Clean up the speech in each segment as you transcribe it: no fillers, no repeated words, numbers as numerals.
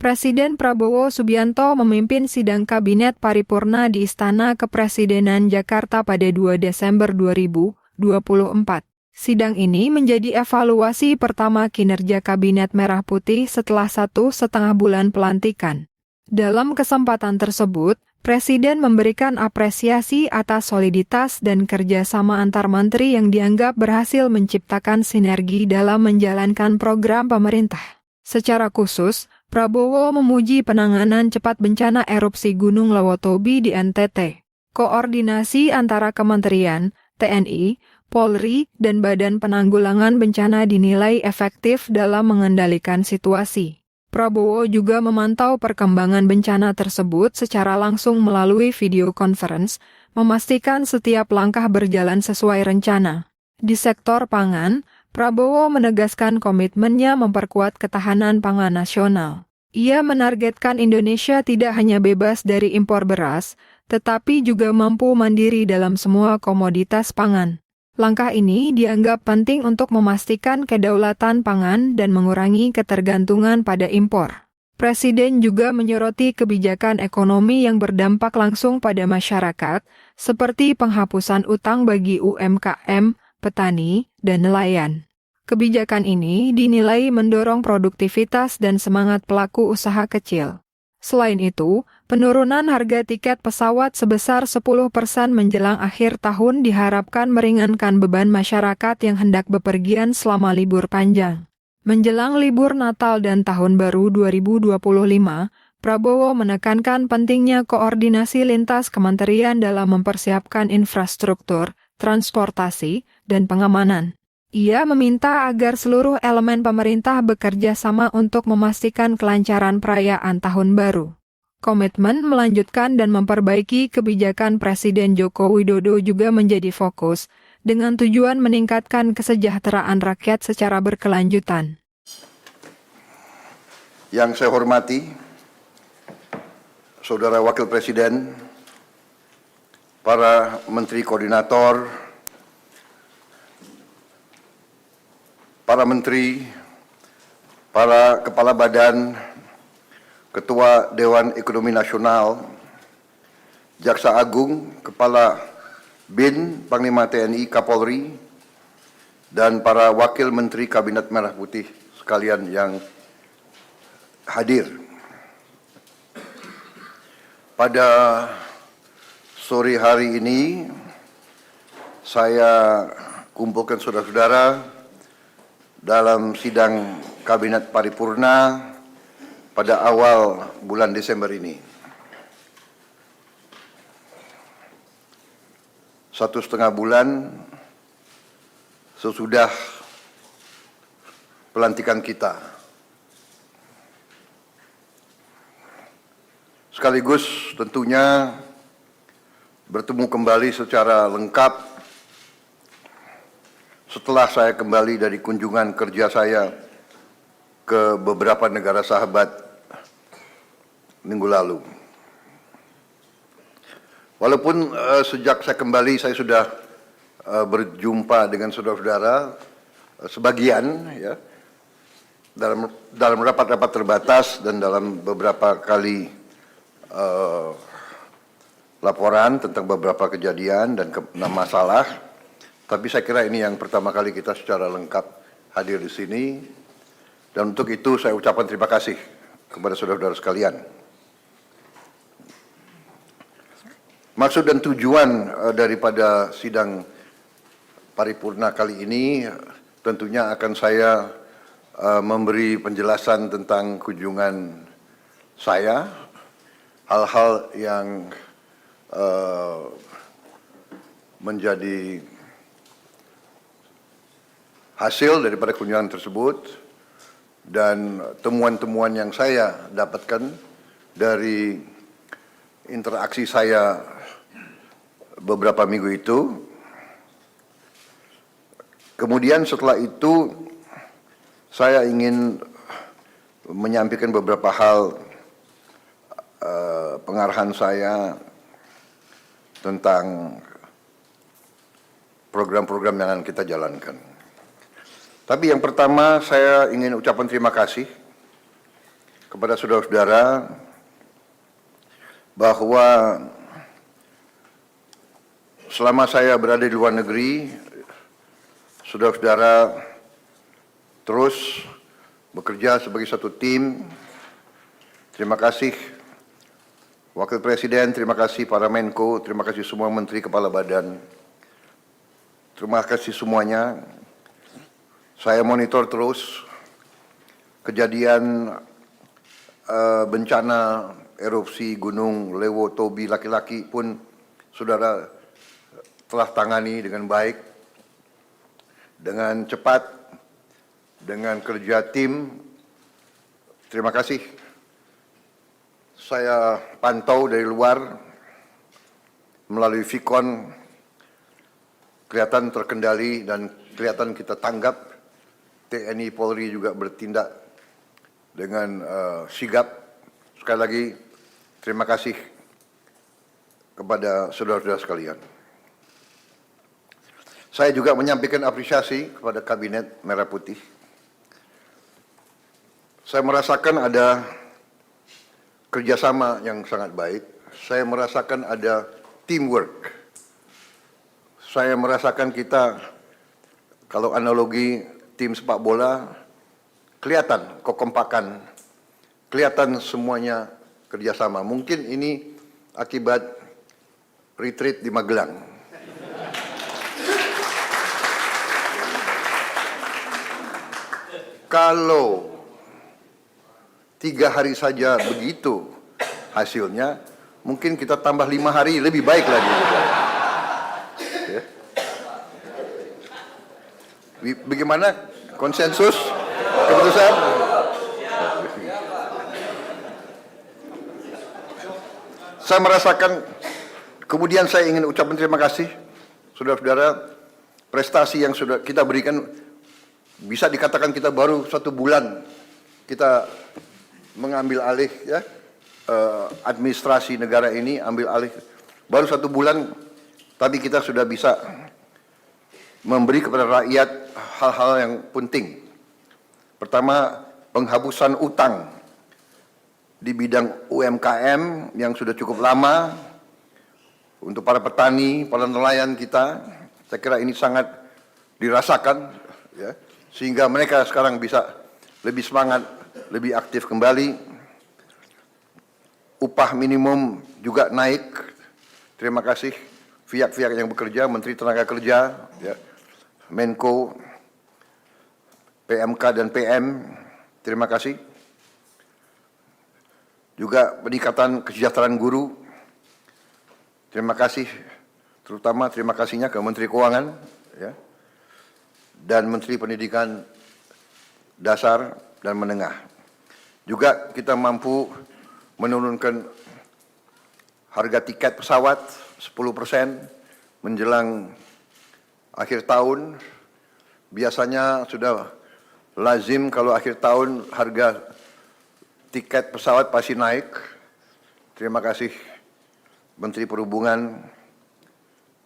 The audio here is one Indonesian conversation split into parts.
Presiden Prabowo Subianto memimpin sidang Kabinet Paripurna di Istana Kepresidenan Jakarta pada 2 Desember 2024. Sidang ini menjadi evaluasi pertama kinerja Kabinet Merah Putih setelah 1,5 bulan pelantikan. Dalam kesempatan tersebut, Presiden memberikan apresiasi atas soliditas dan kerjasama antar menteri yang dianggap berhasil menciptakan sinergi dalam menjalankan program pemerintah. Secara khusus, Prabowo memuji penanganan cepat bencana erupsi Gunung Lewotobi di NTT. Koordinasi antara kementerian, TNI, Polri, dan Badan Penanggulangan Bencana dinilai efektif dalam mengendalikan situasi. Prabowo juga memantau perkembangan bencana tersebut secara langsung melalui video conference, memastikan setiap langkah berjalan sesuai rencana. Di sektor pangan, Prabowo menegaskan komitmennya memperkuat ketahanan pangan nasional. Ia menargetkan Indonesia tidak hanya bebas dari impor beras, tetapi juga mampu mandiri dalam semua komoditas pangan. Langkah ini dianggap penting untuk memastikan kedaulatan pangan dan mengurangi ketergantungan pada impor. Presiden juga menyoroti kebijakan ekonomi yang berdampak langsung pada masyarakat, seperti penghapusan utang bagi UMKM, petani, dan nelayan. Kebijakan ini dinilai mendorong produktivitas dan semangat pelaku usaha kecil. Selain itu, penurunan harga tiket pesawat sebesar 10% menjelang akhir tahun diharapkan meringankan beban masyarakat yang hendak bepergian selama libur panjang. Menjelang libur Natal dan Tahun Baru 2025, Prabowo menekankan pentingnya koordinasi lintas kementerian dalam mempersiapkan infrastruktur, transportasi, dan pengamanan. Ia meminta agar seluruh elemen pemerintah bekerja sama untuk memastikan kelancaran perayaan Tahun Baru. Komitmen melanjutkan dan memperbaiki kebijakan Presiden Joko Widodo juga menjadi fokus, dengan tujuan meningkatkan kesejahteraan rakyat secara berkelanjutan. Yang saya hormati, Saudara Wakil Presiden, para Menteri Koordinator, para Menteri, para Kepala Badan, Ketua Dewan Ekonomi Nasional, Jaksa Agung, Kepala BIN, Panglima TNI, Kapolri, dan para Wakil Menteri Kabinet Merah Putih sekalian yang hadir. Pada sore hari ini, saya kumpulkan saudara-saudara dalam sidang Kabinet Paripurna pada awal bulan Desember ini. 1,5 bulan sesudah pelantikan kita. Sekaligus tentunya bertemu kembali secara lengkap setelah saya kembali dari kunjungan kerja saya ke beberapa negara sahabat minggu lalu. Walaupun sejak saya kembali saya sudah berjumpa dengan saudara-saudara sebagian ya dalam rapat-rapat terbatas dan dalam beberapa kali laporan tentang beberapa kejadian dan masalah. Tapi saya kira ini yang pertama kali kita secara lengkap hadir di sini. Dan untuk itu saya ucapkan terima kasih kepada saudara-saudara sekalian. Maksud dan tujuan daripada sidang paripurna kali ini tentunya akan saya memberi penjelasan tentang kunjungan saya, hal-hal yang menjadi hasil daripada kunjungan tersebut dan temuan-temuan yang saya dapatkan dari interaksi saya beberapa minggu itu. Kemudian setelah itu saya ingin menyampaikan beberapa hal pengarahan saya tentang program-program yang akan kita jalankan. Tapi yang pertama saya ingin ucapkan terima kasih kepada saudara-saudara bahwa selama saya berada di luar negeri, saudara-saudara terus bekerja sebagai satu tim. Terima kasih Wakil Presiden, terima kasih para Menko, terima kasih semua Menteri Kepala Badan. Terima kasih semuanya. Saya monitor terus kejadian bencana erupsi Gunung Lewo Tobi Laki-Laki pun saudara telah tangani dengan baik, dengan cepat, dengan kerja tim. Terima kasih. Saya pantau dari luar melalui Vicon, kelihatan terkendali dan kelihatan kita tanggap. TNI Polri juga bertindak dengan sigap. Sekali lagi, terima kasih kepada saudara-saudara sekalian. Saya juga menyampaikan apresiasi kepada Kabinet Merah Putih. Saya merasakan ada kerjasama yang sangat baik. Saya merasakan ada teamwork. Saya merasakan kita, kalau analogi tim sepak bola, kelihatan kekompakan, kelihatan semuanya kerjasama. Mungkin ini akibat retreat di Magelang. Kalau 3 hari saja begitu hasilnya, mungkin kita tambah 5 hari lebih baik lagi. Ya. Bagaimana konsensus keputusan? Saya merasakan, kemudian saya ingin ucapkan terima kasih, saudara-saudara, prestasi yang sudah kita berikan. Bisa dikatakan kita baru 1 bulan kita mengambil alih ya, administrasi negara ini, ambil alih baru 1 bulan, tapi kita sudah bisa memberi kepada rakyat hal-hal yang penting. Pertama, penghapusan utang di bidang UMKM yang sudah cukup lama untuk para petani, para nelayan kita. Saya kira ini sangat dirasakan, ya, sehingga mereka sekarang bisa lebih semangat, lebih aktif kembali. Upah minimum juga naik. Terima kasih pihak-pihak yang bekerja, Menteri Tenaga Kerja, ya, Menko, PMK dan PM. Terima kasih. Juga peningkatan kesejahteraan guru. Terima kasih, terutama terima kasihnya ke Menteri Keuangan, ya, dan Menteri Pendidikan Dasar dan Menengah. Juga kita mampu menurunkan harga tiket pesawat 10% menjelang akhir tahun. Biasanya sudah lazim kalau akhir tahun harga tiket pesawat pasti naik. Terima kasih Menteri Perhubungan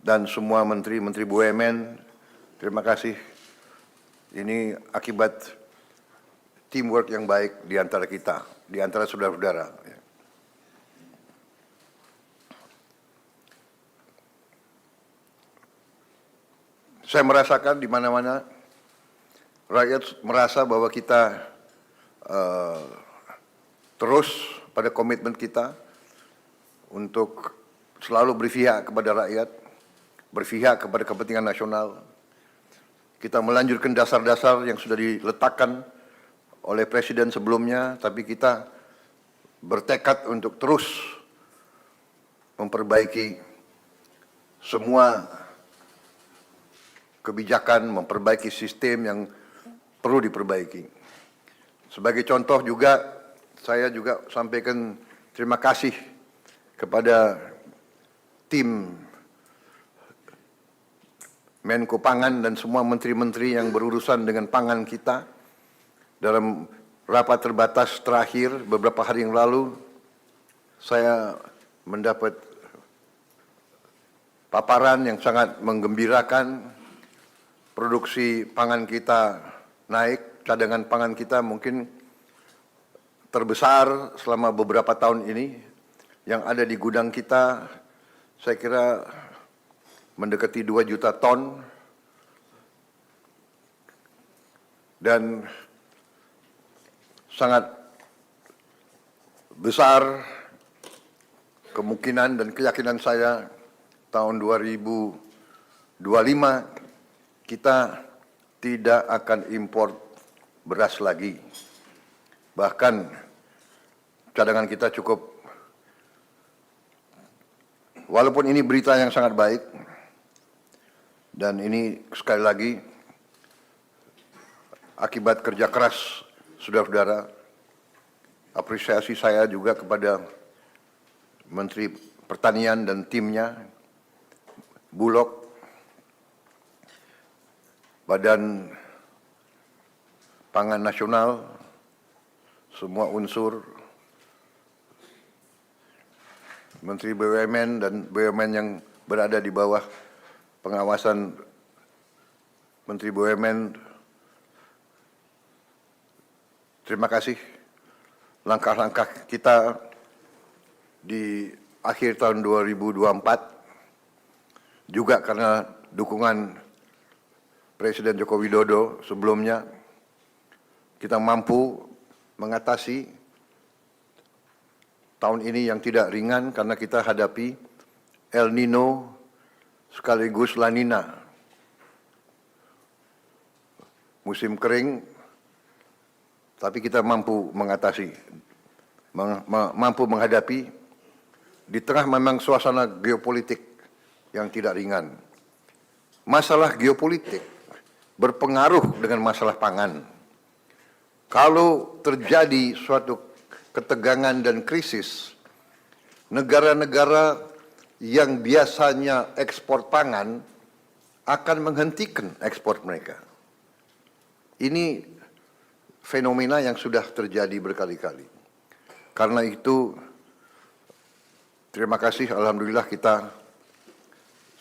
dan semua menteri-menteri BUMN. Terima kasih. Ini akibat teamwork yang baik di antara kita, di antara saudara-saudara. Saya merasakan di mana-mana rakyat merasa bahwa kita terus pada komitmen kita untuk selalu berpihak kepada rakyat, berpihak kepada kepentingan nasional. Kita melanjutkan dasar-dasar yang sudah diletakkan oleh Presiden sebelumnya, tapi kita bertekad untuk terus memperbaiki semua kebijakan, memperbaiki sistem yang perlu diperbaiki. Sebagai contoh juga, saya juga sampaikan terima kasih kepada tim Menko Pangan dan semua menteri-menteri yang berurusan dengan pangan kita. Dalam rapat terbatas terakhir beberapa hari yang lalu, saya mendapat paparan yang sangat menggembirakan. Produksi pangan kita naik, cadangan pangan kita mungkin terbesar selama beberapa tahun ini yang ada di gudang kita, saya kira mendekati 2 juta ton, dan sangat besar kemungkinan dan keyakinan saya tahun 2025 kita tidak akan impor beras lagi. Bahkan cadangan kita cukup. Walaupun ini berita yang sangat baik, dan ini sekali lagi akibat kerja keras saudara-saudara, apresiasi saya juga kepada Menteri Pertanian dan timnya, Bulog, Badan Pangan Nasional, semua unsur, Menteri BUMN dan BUMN yang berada di bawah pengawasan Menteri BUMN. Terima kasih. Langkah-langkah kita di akhir tahun 2024 juga karena dukungan Presiden Joko Widodo sebelumnya, kita mampu mengatasi tahun ini yang tidak ringan karena kita hadapi El Nino sekaligus La Nina. Musim kering, tapi kita mampu mengatasi, mampu menghadapi di tengah memang suasana geopolitik yang tidak ringan. Masalah geopolitik berpengaruh dengan masalah pangan. Kalau terjadi suatu ketegangan dan krisis, negara-negara yang biasanya ekspor pangan akan menghentikan ekspor mereka. Ini fenomena yang sudah terjadi berkali-kali. Karena itu, terima kasih, alhamdulillah kita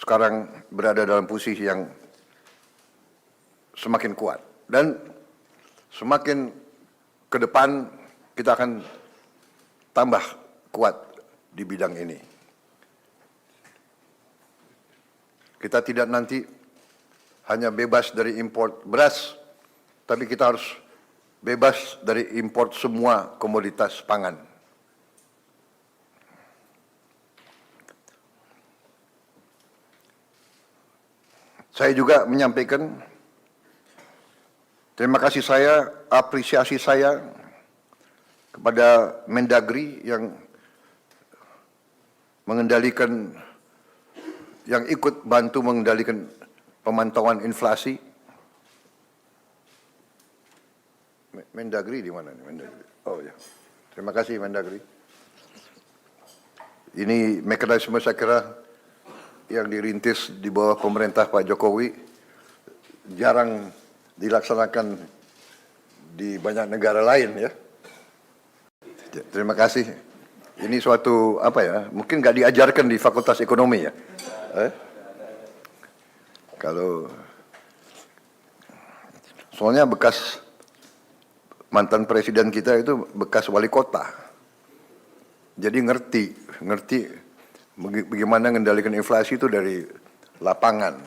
sekarang berada dalam posisi yang semakin kuat. Dan semakin ke depan kita akan tambah kuat di bidang ini. Kita tidak nanti hanya bebas dari impor beras, tapi kita harus bebas dari impor semua komoditas pangan. Saya juga menyampaikan terima kasih saya, apresiasi saya kepada Mendagri yang mengendalikan, yang ikut bantu mengendalikan pemantauan inflasi. Mendagri di mana nih? Mendagri. Oh ya, terima kasih Mendagri. Ini mekanisme saya kira yang dirintis di bawah pemerintah Pak Jokowi jarang dilaksanakan di banyak negara lain ya. Terima kasih. Ini suatu apa ya? Mungkin nggak diajarkan di Fakultas Ekonomi ya. Kalau soalnya bekas mantan presiden kita itu bekas wali kota, jadi ngerti bagaimana mengendalikan inflasi itu dari lapangan.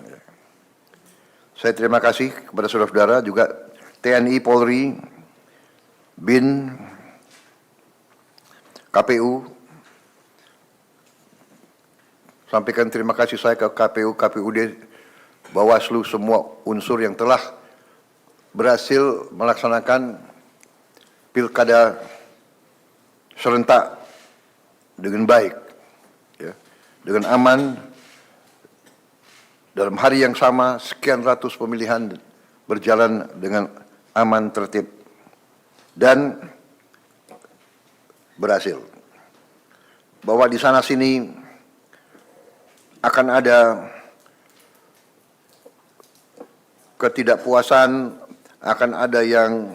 Saya terima kasih kepada saudara-saudara juga TNI, Polri, BIN, KPU. Sampaikan terima kasih saya ke KPU, KPUD, Bawaslu, semua unsur yang telah berhasil melaksanakan pilkada serentak dengan baik, ya, dengan aman. Dalam hari yang sama, sekian ratus pemilihan berjalan dengan aman, tertib, dan berhasil. Bahwa di sana sini akan ada ketidakpuasan, akan ada yang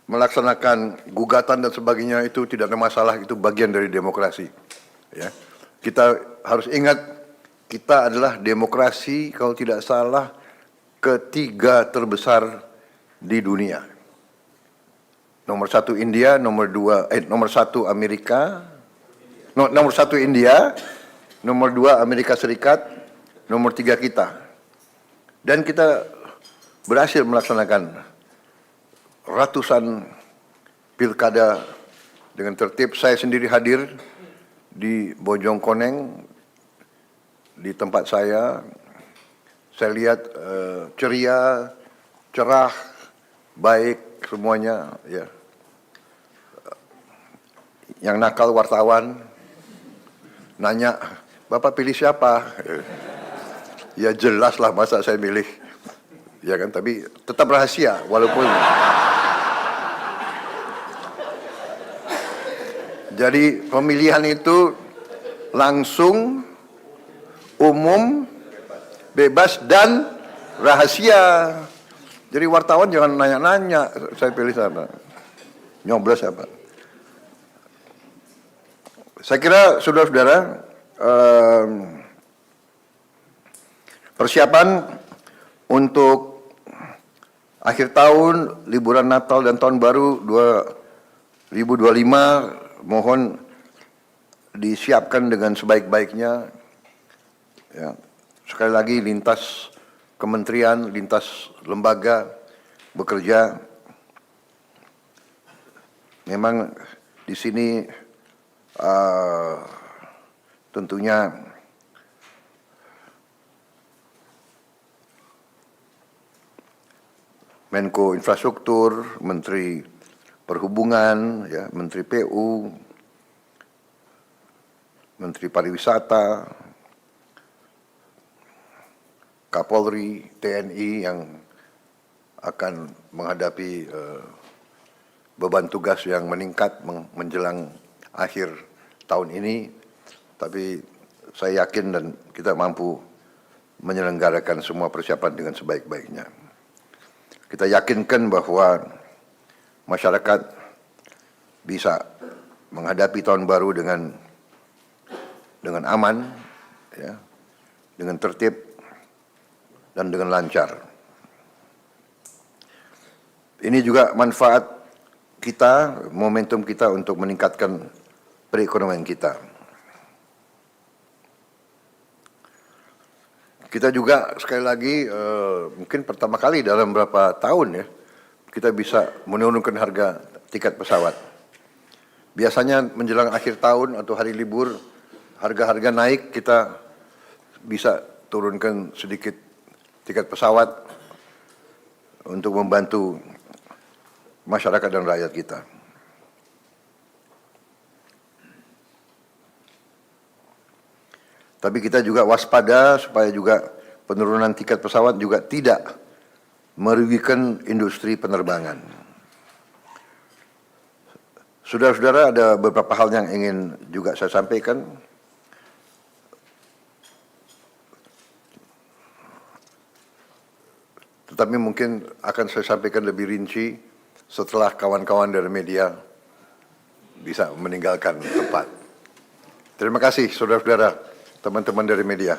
melaksanakan gugatan dan sebagainya, itu tidak ada masalah, itu bagian dari demokrasi. Ya. Kita harus ingat, kita adalah demokrasi, kalau tidak salah, ketiga terbesar di dunia. nomor 1 India, nomor 1 Amerika, nomor 1 India, nomor 2 Amerika Serikat, nomor 3 kita. Dan kita berhasil melaksanakan ratusan pilkada dengan tertib. Saya sendiri hadir di Bojongkoneng, di tempat saya lihat ceria, cerah, baik semuanya, ya. Yang nakal wartawan nanya, Bapak pilih siapa? Ya jelas lah, masa saya milih, ya kan? Tapi tetap rahasia, walaupun. Jadi pemilihan itu langsung, umum, bebas, dan rahasia. Jadi wartawan jangan nanya-nanya, saya pilih siapa, nyoblos siapa. Saya kira saudara-saudara, persiapan untuk akhir tahun, liburan Natal dan Tahun Baru 2025 mohon disiapkan dengan sebaik-baiknya. Ya. Sekali lagi, lintas kementerian, lintas lembaga bekerja. Memang di sini tentunya Menko Infrastruktur, Menteri Perhubungan, ya, Menteri PU, Menteri Pariwisata, Kapolri, TNI yang akan menghadapi beban tugas yang meningkat menjelang akhir tahun ini. Tapi saya yakin dan kita mampu menyelenggarakan semua persiapan dengan sebaik-baiknya. Kita yakinkan bahwa masyarakat bisa menghadapi tahun baru dengan aman, ya, dengan tertib, dan dengan lancar. Ini juga manfaat kita, momentum kita untuk meningkatkan perekonomian kita. Kita juga sekali lagi mungkin pertama kali dalam beberapa tahun, ya, kita bisa menurunkan harga tiket pesawat. Biasanya menjelang akhir tahun atau hari libur harga-harga naik, kita bisa turunkan sedikit tiket pesawat untuk membantu masyarakat dan rakyat kita. Tapi kita juga waspada supaya juga penurunan tiket pesawat juga tidak merugikan industri penerbangan. Saudara-saudara, ada beberapa hal yang ingin juga saya sampaikan. Tetapi mungkin akan saya sampaikan lebih rinci setelah kawan-kawan dari media bisa meninggalkan tempat. Terima kasih saudara-saudara, teman-teman dari media.